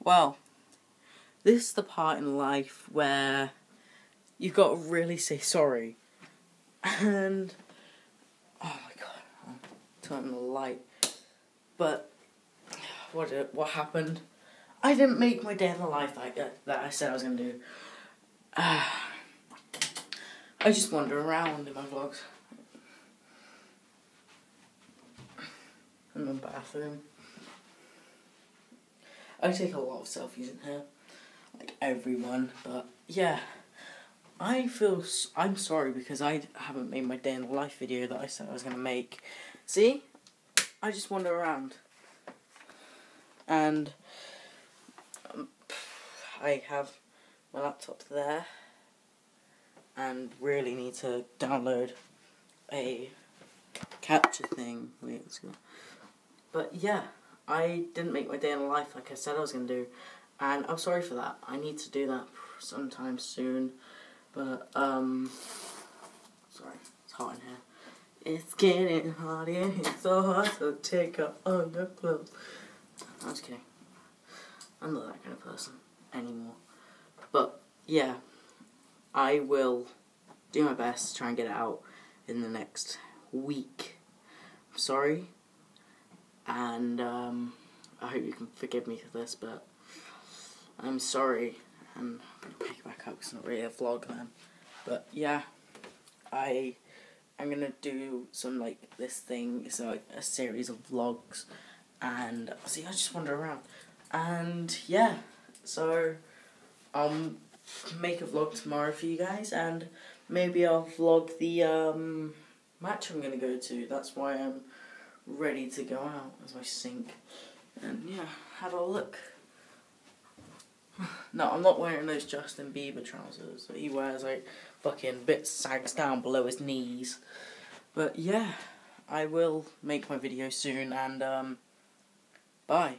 Well, this is the part in life where you've got to really say sorry. And, oh my god, I'm turning the light. But, what happened? I didn't make my day in the life that I said I was going to do. I just wander around in my vlogs. In my bathroom. I take a lot of selfies in here. Like everyone. But, yeah. I'm sorry because I haven't made my day in the life video that I said I was going to make. See? I just wander around. And I have my laptop there. And really need to download a capture thing. Wait, let's go. But yeah, I didn't make my day in the life like I said I was going to do. And I'm sorry for that. I need to do that sometime soon. But, sorry, it's hot in here. It's getting hot in here, so hot, so take off all your clothes. I'm just kidding. I'm not that kind of person anymore. But, yeah, I will do my best to try and get it out in the next week. I'm sorry. And, I hope you can forgive me for this, but I'm sorry. I'm going to pick it back up because it's not really a vlog then. But yeah, I'm going to do some like this thing. It's like a series of vlogs. And see, I just wander around. And yeah, so I'll make a vlog tomorrow for you guys. And maybe I'll vlog the match I'm going to go to. That's why I'm ready to go out as I sink. And yeah, have a look. No, I'm not wearing those Justin Bieber trousers that he wears, like, fucking bit sags down below his knees. But yeah, I will make my video soon, and, bye.